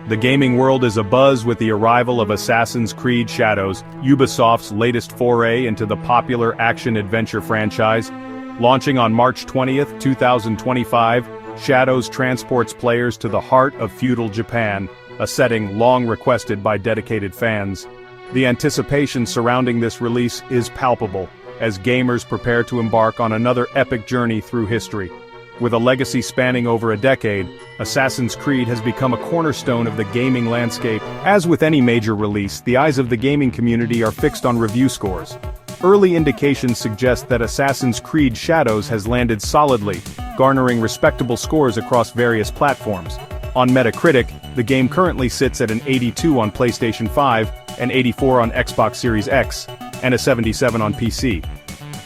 The gaming world is abuzz with the arrival of Assassin's Creed Shadows, Ubisoft's latest foray into the popular action-adventure franchise. Launching on March 20, 2025, Shadows transports players to the heart of feudal Japan, a setting long requested by dedicated fans. The anticipation surrounding this release is palpable, as gamers prepare to embark on another epic journey through history. With a legacy spanning over a decade, Assassin's Creed has become a cornerstone of the gaming landscape. As with any major release, the eyes of the gaming community are fixed on review scores. Early indications suggest that Assassin's Creed Shadows has landed solidly, garnering respectable scores across various platforms. On Metacritic, the game currently sits at an 82 on PlayStation 5, an 84 on Xbox Series X, and a 77 on PC.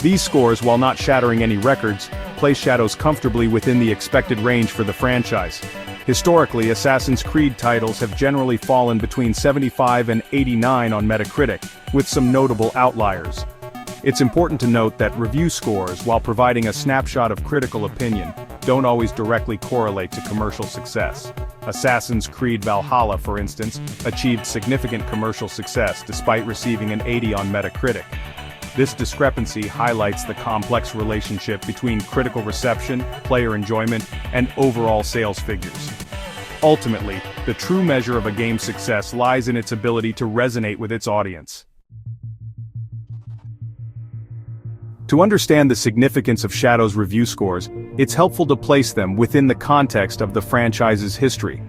These scores, while not shattering any records, place Shadows comfortably within the expected range for the franchise. Historically, Assassin's Creed titles have generally fallen between 75 and 89 on Metacritic, with some notable outliers. It's important to note that review scores, while providing a snapshot of critical opinion, don't always directly correlate to commercial success. Assassin's Creed Valhalla, for instance, achieved significant commercial success despite receiving an 80 on Metacritic. This discrepancy highlights the complex relationship between critical reception, player enjoyment, and overall sales figures. Ultimately, the true measure of a game's success lies in its ability to resonate with its audience. To understand the significance of Shadows' review scores, it's helpful to place them within the context of the franchise's history.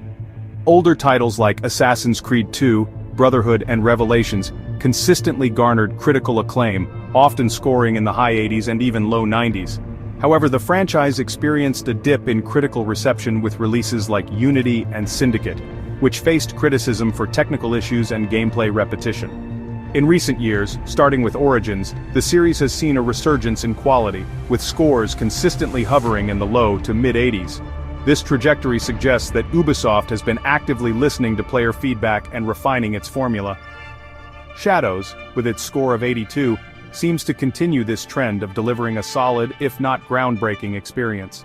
Older titles like Assassin's Creed II, Brotherhood, and Revelations consistently garnered critical acclaim, often scoring in the high 80s and even low 90s. However, the franchise experienced a dip in critical reception with releases like Unity and Syndicate, which faced criticism for technical issues and gameplay repetition. In recent years, starting with Origins, the series has seen a resurgence in quality, with scores consistently hovering in the low to mid-80s. This trajectory suggests that Ubisoft has been actively listening to player feedback and refining its formula. Shadows, with its score of 82, seems to continue this trend of delivering a solid, if not groundbreaking, experience.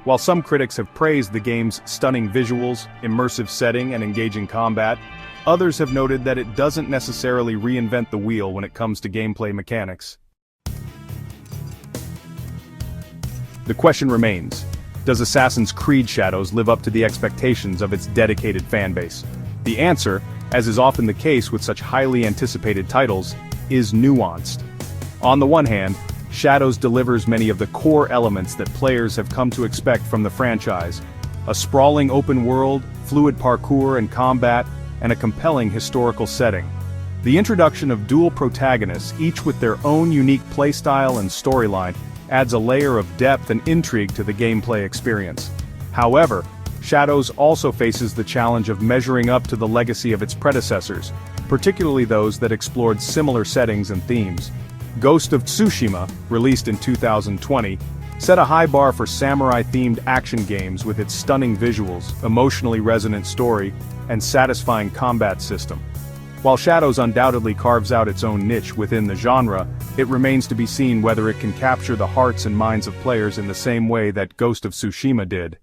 While some critics have praised the game's stunning visuals, immersive setting, and engaging combat, others have noted that it doesn't necessarily reinvent the wheel when it comes to gameplay mechanics. The question remains: does Assassin's Creed Shadows live up to the expectations of its dedicated fanbase? The answer, as is often the case with such highly anticipated titles, is nuanced. On the one hand, Shadows delivers many of the core elements that players have come to expect from the franchise: a sprawling open world, fluid parkour and combat, and a compelling historical setting. The introduction of dual protagonists, each with their own unique playstyle and storyline, adds a layer of depth and intrigue to the gameplay experience. However, Shadows also faces the challenge of measuring up to the legacy of its predecessors, particularly those that explored similar settings and themes. Ghost of Tsushima, released in 2020, set a high bar for samurai-themed action games with its stunning visuals, emotionally resonant story, and satisfying combat system. While Shadows undoubtedly carves out its own niche within the genre, it remains to be seen whether it can capture the hearts and minds of players in the same way that Ghost of Tsushima did.